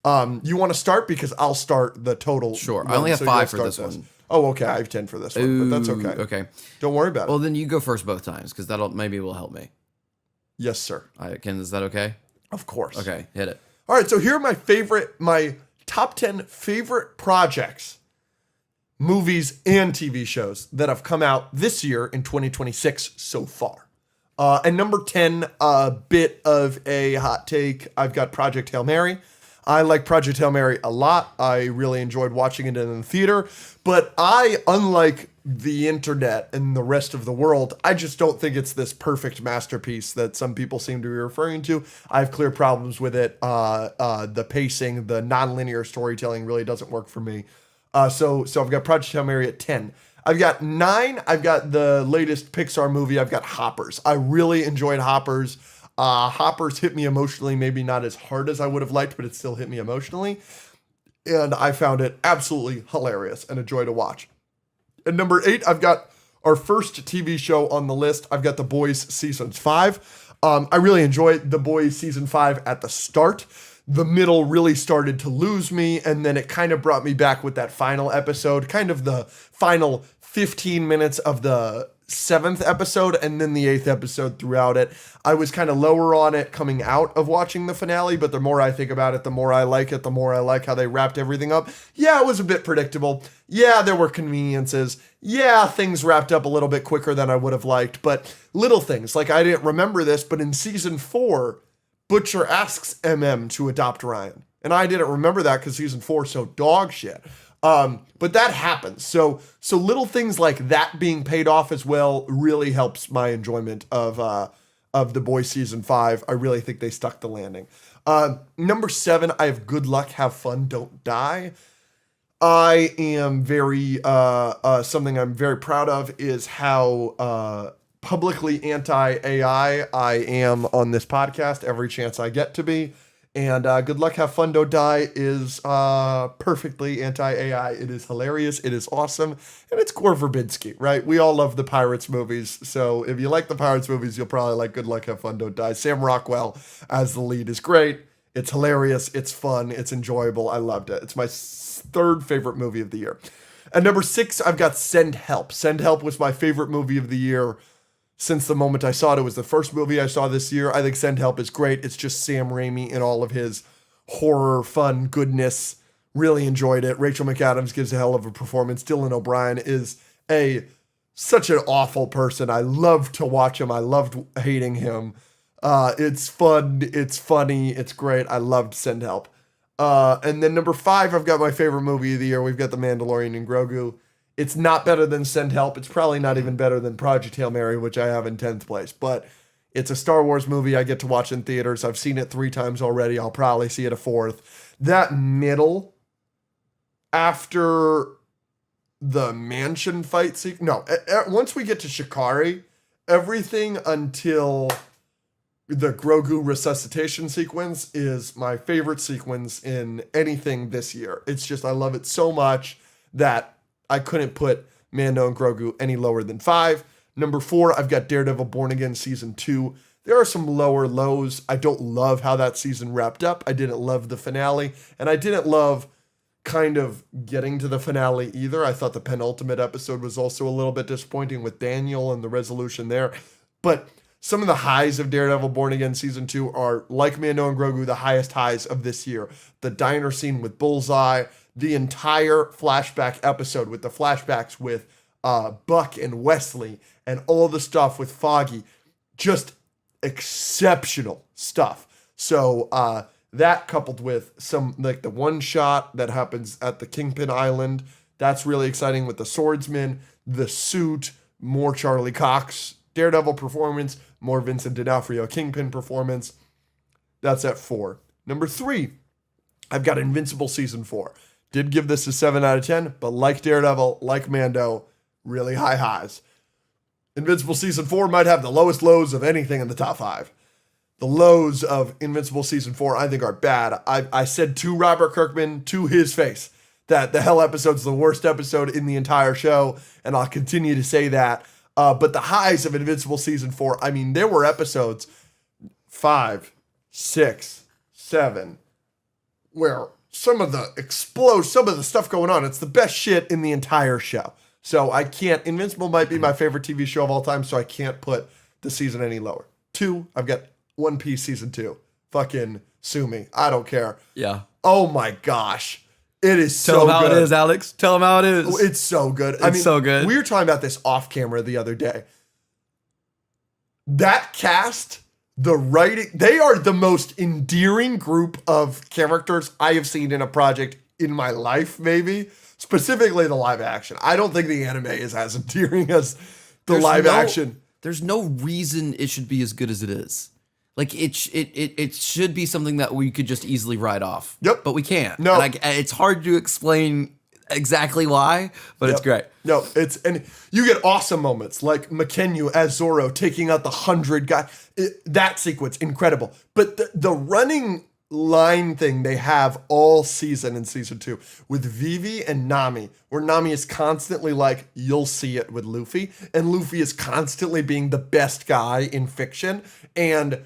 You want to start because I'll start the total. Sure. I only have 5 for this one. Oh, okay. I have 10 for this one, but that's okay. Okay. Don't worry about it. Well, then you go first both times because maybe will help me. Yes, sir. Is that okay? Of course. Okay, hit it. All right. So here are my top 10 favorite projects, movies and TV shows that have come out this year in 2026 so far. And number 10, a bit of a hot take. I've got Project Hail Mary. I like Project Hail Mary a lot. I really enjoyed watching it in the theater. But unlike the internet and the rest of the world, I just don't think it's this perfect masterpiece that some people seem to be referring to. I have clear problems with it. The pacing, the nonlinear storytelling really doesn't work for me. So I've got Project Hail Mary at 10. I've got 9. I've got the latest Pixar movie. I've got Hoppers. I really enjoyed Hoppers. Hoppers hit me emotionally, maybe not as hard as I would have liked, but it still hit me emotionally. And I found it absolutely hilarious and a joy to watch. And number 8, I've got our first TV show on the list. I've got The Boys Season 5. I really enjoyed The Boys Season 5 at the start. The middle really started to lose me, and then it kind of brought me back with that final episode, kind of the final 15 minutes of the 7th episode and then the 8th episode throughout it. I was kind of lower on it coming out of watching the finale, but the more I think about it, the more I like it, the more I like how they wrapped everything up. Yeah, it was a bit predictable. Yeah, there were conveniences. Yeah, things wrapped up a little bit quicker than I would have liked, but little things. Like, I didn't remember this, but in season 4, Butcher asks MM to adopt Ryan. And I didn't remember that because season 4 is so dog shit. But that happens. So little things like that being paid off as well really helps my enjoyment of The Boys Season 5. I really think they stuck the landing. Number 7, I have Good Luck, Have Fun, Don't Die. I am something I'm very proud of is how publicly anti-AI I am on this podcast every chance I get to be. And Good Luck, Have Fun, Don't Die is perfectly anti-AI. It is hilarious. It is awesome. And it's Gore Verbinski, right? We all love the Pirates movies. So if you like the Pirates movies, you'll probably like Good Luck, Have Fun, Don't Die. Sam Rockwell as the lead is great. It's hilarious. It's fun. It's enjoyable. I loved it. It's my 3rd favorite movie of the year. At number 6, I've got Send Help. Send Help was my favorite movie of the year. Since the moment I saw it, it was the first movie I saw this year. I think Send Help is great. It's just Sam Raimi in all of his horror, fun, goodness. Really enjoyed it. Rachel McAdams gives a hell of a performance. Dylan O'Brien is such an awful person. I loved to watch him. I loved hating him. It's fun. It's funny. It's great. I loved Send Help. And then number 5, I've got my favorite movie of the year. We've got The Mandalorian and Grogu. It's not better than Send Help. It's probably not even better than Project Hail Mary, which I have in 10th place. But it's a Star Wars movie I get to watch in theaters. I've seen it 3 times already. I'll probably see it a 4th. That middle, after the mansion fight sequence... No, once we get to Shikari, everything until the Grogu resuscitation sequence is my favorite sequence in anything this year. It's just, I love it so much that I couldn't put Mando and Grogu any lower than 5. Number 4, I've got Daredevil Born Again Season 2. There are some lower lows. I don't love how that season wrapped up. I didn't love the finale. And I didn't love kind of getting to the finale either. I thought the penultimate episode was also a little bit disappointing with Daniel and the resolution there. But some of the highs of Daredevil Born Again Season 2 are, like Mando and Grogu, the highest highs of this year. The diner scene with Bullseye, the entire flashback episode with the flashbacks with Buck and Wesley and all the stuff with Foggy. Just exceptional stuff. So that coupled with some, like the one shot that happens at the Kingpin Island, that's really exciting with the swordsman, the suit, more Charlie Cox Daredevil performance, more Vincent D'Onofrio Kingpin performance. That's at 4. Number 3, I've got Invincible Season 4. Did give this a 7 out of 10, but like Daredevil, like Mando, really high highs. Invincible Season 4 might have the lowest lows of anything in the top 5. The lows of Invincible Season 4, I think, are bad. I said to Robert Kirkman, to his face, that the Hell episode's the worst episode in the entire show, and I'll continue to say that. But the highs of Invincible Season 4, I mean, there were episodes 5, 6, 7, where some of the stuff going on, it's the best shit in the entire show. So I can't, Invincible might be my favorite TV show of all time, so I can't put the season any lower. 2, I've got One Piece season 2. Fucking sue me. I don't care. Yeah. Oh my gosh. It is so good. Tell them how it is, Alex. Tell them how it is. Oh, it's so good. It's so good. We were talking about this off camera the other day. That cast, the writing, they are the most endearing group of characters I have seen in a project in my life, maybe. Specifically the live action. I don't think the anime is as endearing as the live action. There's no reason it should be as good as it is. Like it should be something that we could just easily write off. Yep. But we can't. No. And it's hard to explain exactly why, but it's great. No, and you get awesome moments like Makenyu as Zoro taking out the 100 guy. That sequence, incredible. But the running line thing they have all season in season 2 with Vivi and Nami, where Nami is constantly like, you'll see it with Luffy, and Luffy is constantly being the best guy in fiction, and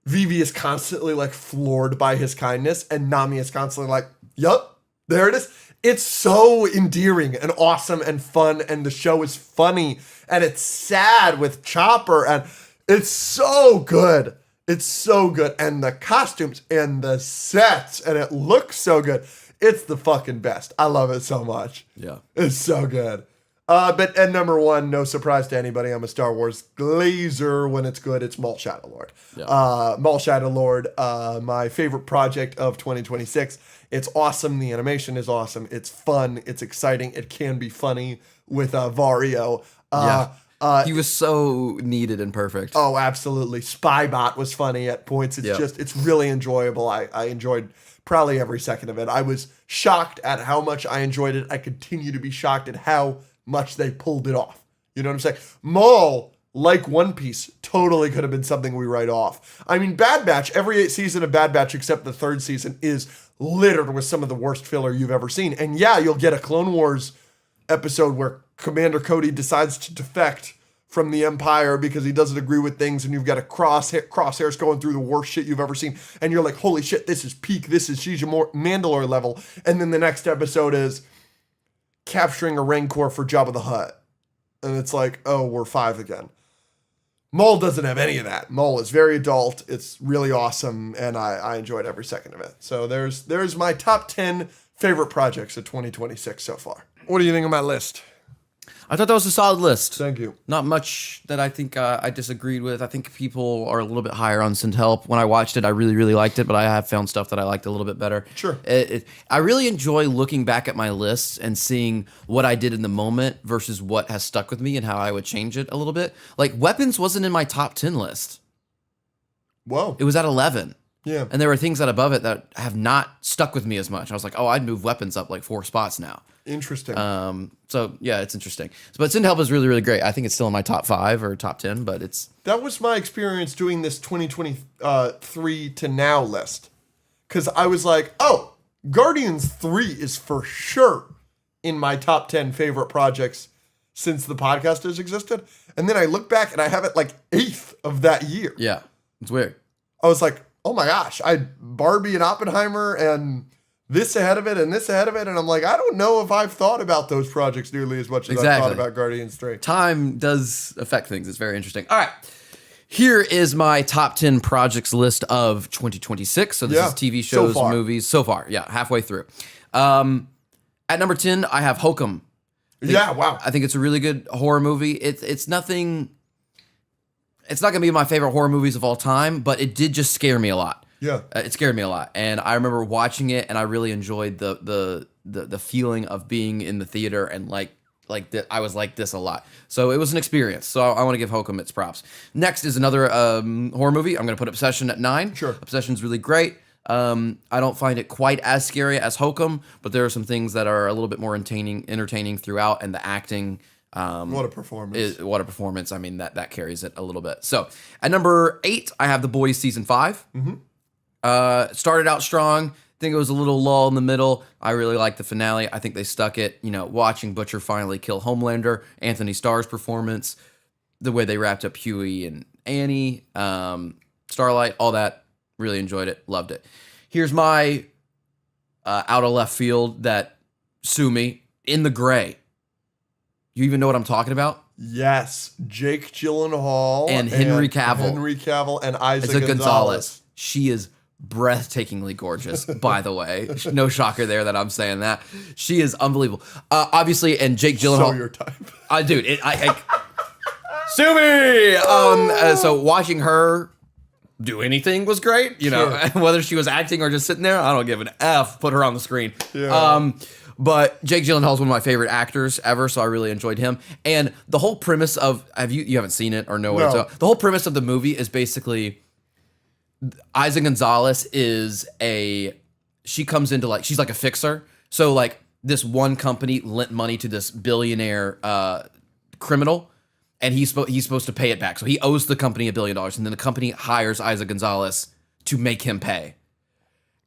Vivi is constantly like floored by his kindness, and Nami is constantly like, yup, there it is. It's so endearing and awesome and fun, and the show is funny, and it's sad with Chopper, and it's so good. It's so good. And the costumes and the sets, and it looks so good. It's the fucking best. I love it so much. Yeah. It's so good. But at number 1, no surprise to anybody, I'm a Star Wars glazer. When it's good, it's Maul Shadow Lord. Yeah. Maul Shadow Lord, my favorite project of 2026. It's awesome. The animation is awesome. It's fun. It's exciting. It can be funny with Vario. He was so needed and perfect. Oh, absolutely. Spybot was funny at points. It's really enjoyable. I enjoyed probably every second of it. I was shocked at how much I enjoyed it. I continue to be shocked at how much they pulled it off. You know what I'm saying? Maul, like One Piece, totally could have been something we write off. I mean, Bad Batch, every season of Bad Batch except the 3rd season is littered with some of the worst filler you've ever seen. And yeah, you'll get a Clone Wars episode where Commander Cody decides to defect from the Empire because he doesn't agree with things, and you've got a crosshairs going through the worst shit you've ever seen, and you're like, holy shit, this is peak, this is Mandalorian level. And then the next episode is capturing a Rancor for Jabba the Hutt, and it's like, oh, we're 5 again. Maul doesn't have any of that. Maul is very adult. It's really awesome, and I enjoyed every second of it. So there's my top 10 favorite projects of 2026 so far. What do you think of my list? I thought that was a solid list. Thank you. Not much that I think I disagreed with. I think people are a little bit higher on Send Help. When I watched it, I really, really liked it, but I have found stuff that I liked a little bit better. Sure. I really enjoy looking back at my lists and seeing what I did in the moment versus what has stuck with me and how I would change it a little bit. Like, Weapons wasn't in my top 10 list. Whoa. It was at 11. Yeah. And there were things that above it that have not stuck with me as much. I was like, oh, I'd move Weapons up like 4 spots now. Interesting. So yeah, it's interesting. But Send Help is really, really great. I think it's still in my top 5 or top 10, but it's... That was my experience doing this 2023 to now list. Because I was like, oh, Guardians 3 is for sure in my top 10 favorite projects since the podcast has existed. And then I look back and I have it like 8th of that year. Yeah, it's weird. I was like, oh my gosh, I had Barbie and Oppenheimer and this ahead of it and this ahead of it. And I'm like, I don't know if I've thought about those projects nearly as much as I've thought about Guardians 3. Time does affect things. It's very interesting. All right. Here is my top 10 projects list of 2026. So this is TV shows, movies so far. Yeah, halfway through. At number 10, I have Hokum. Wow. I think it's a really good horror movie. It's nothing... It's not going to be my favorite horror movies of all time, but it did just scare me a lot. Yeah. It scared me a lot. And I remember watching it, and I really enjoyed the feeling of being in the theater and like I was like this a lot. So it was an experience. So I want to give Hokum its props. Next is another horror movie. I'm going to put Obsession at 9. Sure. Obsession's really great. I don't find it quite as scary as Hokum, but there are some things that are a little bit more entertaining throughout, and the acting... what a performance. What a performance. I mean, that carries it a little bit. So at number 8, I have The Boys season 5. Started out strong. I think it was a little lull in the middle. I really liked the finale. I think they stuck it. You know, watching Butcher finally kill Homelander, Anthony Starr's performance, the way they wrapped up Huey and Annie, Starlight, all that. Really enjoyed it. Loved it. Here's my out of left field that sue me in the gray. You even know what I'm talking about? Yes, Jake Gyllenhaal and Henry Cavill and Isaac Gonzalez. She is breathtakingly gorgeous, by the way. No shocker there that I'm saying that. She is unbelievable. Obviously, and Jake Gyllenhaal. So your type. Dude, sue me! So watching her do anything was great. You know, whether she was acting or just sitting there, I don't give an F. Put her on the screen. Yeah. But Jake Gyllenhaal is one of my favorite actors ever, so I really enjoyed him. And the whole premise of you haven't seen it or know what it's about. The whole premise of the movie is basically Isaac Gonzalez she comes into she's like a fixer. So like this one company lent money to this billionaire criminal, and he's supposed to pay it back. So he owes the company $1 billion, and then the company hires Isaac Gonzalez to make him pay.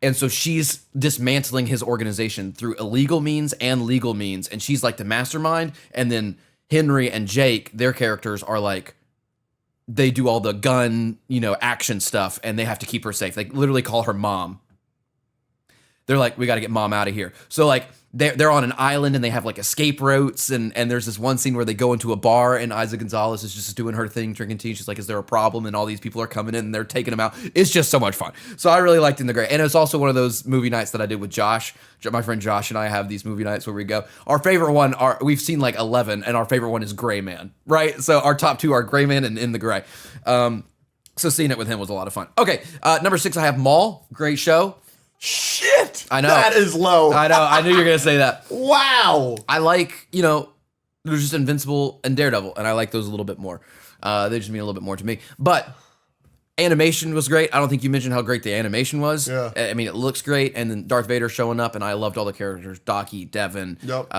And so she's dismantling his organization through illegal means and legal means. And she's like the mastermind. And then Henry and Jake, their characters are like, they do all the gun, action stuff. And they have to keep her safe. They literally call her mom. They're like, we got to get mom out of here. So like they're on an island and they have like escape routes. And there's this one scene where they go into a bar and Isaac Gonzalez is just doing her thing, drinking tea. She's like, is there a problem? And all these people are coming in and they're taking them out. It's just so much fun. So I really liked In the Gray. And it's also one of those movie nights that I did with Josh. My friend Josh and I have these movie nights where we go. Our favorite one we've seen like 11 and our favorite one is Gray Man, right? So our top two are Gray Man and In the Gray. So seeing it with him was a lot of fun. Okay. Number 6, I have Mall. Great show. Shit! I know. That is low. I know. I knew you were going to say that. Wow. I like, there's just Invincible and Daredevil, and I like those a little bit more. They just mean a little bit more to me. But animation was great. I don't think you mentioned how great the animation was. Yeah. I mean, it looks great. And then Darth Vader showing up, and I loved all the characters. Docky, Devin. Yep.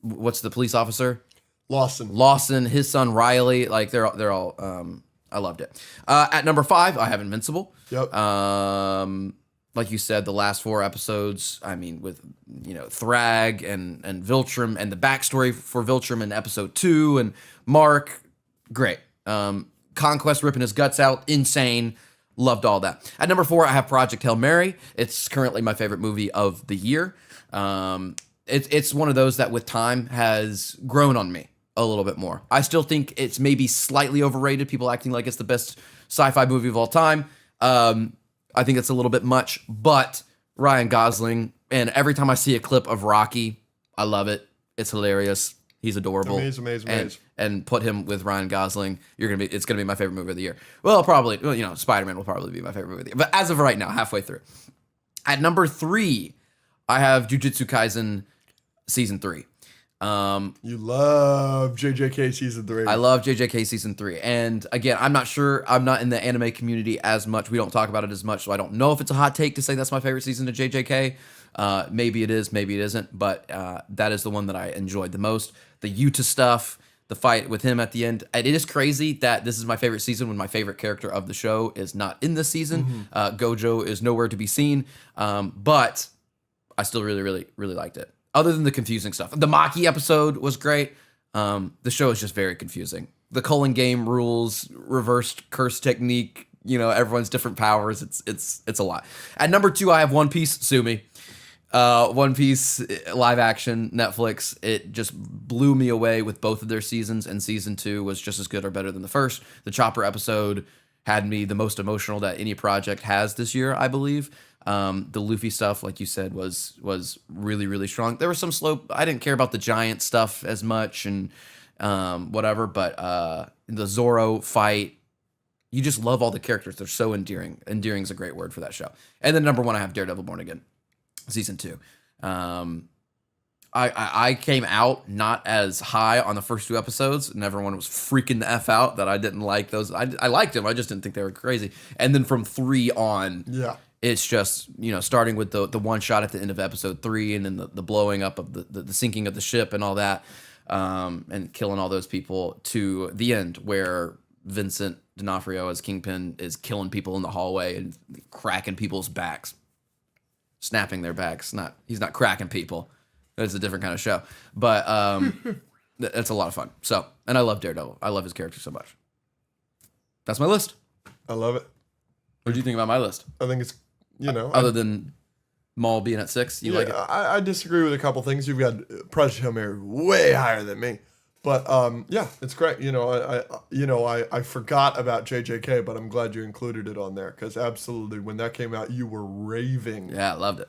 What's the police officer? Lawson. His son Riley. Like, they're all, I loved it. At number 5, I have Invincible. Yep. Like you said, the last 4 episodes, I mean, with, Thrag and Viltrum and the backstory for Viltrum in episode 2 and Mark, great. Conquest ripping his guts out, insane. Loved all that. At number 4, I have Project Hail Mary. It's currently my favorite movie of the year. It's one of those that with time has grown on me a little bit more. I still think it's maybe slightly overrated. People acting like it's the best sci-fi movie of all time. I think it's a little bit much, but Ryan Gosling, and every time I see a clip of Rocky, I love it. It's hilarious. He's adorable. Amazing. And put him with Ryan Gosling, it's gonna be my favorite movie of the year. Well, probably, Spider-Man will probably be my favorite movie of the year. But as of right now, halfway through. At number 3, I have Jujutsu Kaisen Season 3. You love JJK Season 3. I love JJK Season 3. And again, I'm not sure. I'm not in the anime community as much. We don't talk about it as much, so I don't know if it's a hot take to say that's my favorite season of JJK. Maybe it is, maybe it isn't. But that is the one that I enjoyed the most. The Yuta stuff, the fight with him at the end. It is crazy that this is my favorite season when my favorite character of the show is not in this season. Gojo is nowhere to be seen. But I still really, really, really liked it. Other than the confusing stuff. The Maki episode was great. The show is just very confusing. The Culling game rules, reversed curse technique, everyone's different powers. It's a lot. At number 2, I have One Piece. Sue me. One Piece live action Netflix. It just blew me away with both of their seasons, and season 2 was just as good or better than the first. The Chopper episode had me the most emotional that any project has this year, I believe. The Luffy stuff, like you said, was really, really strong. There was some slow. I didn't care about the giant stuff as much and whatever, but the Zoro fight, you just love all the characters. They're so endearing. Endearing is a great word for that show. And then number 1, I have Daredevil Born Again, season 2. I came out not as high on the first 2 episodes, and everyone was freaking the F out that I didn't like those. I liked them. I just didn't think they were crazy. And then from 3 on, it's just, starting with the one shot at the end of episode 3, and then the blowing up of the sinking of the ship and all that, and killing all those people, to the end where Vincent D'Onofrio as Kingpin is killing people in the hallway and cracking people's backs, snapping their backs. He's not cracking people. It's a different kind of show, but that's a lot of fun. So, and I love Daredevil. I love his character so much. That's my list. I love it. What do you think about my list? I think it's, other than Maul being at 6. You like it? I disagree with a couple things. You've got Project Hail Mary way higher than me. But yeah, it's great. I forgot about JJK, but I'm glad you included it on there because absolutely, when that came out, you were raving. Yeah, I loved it.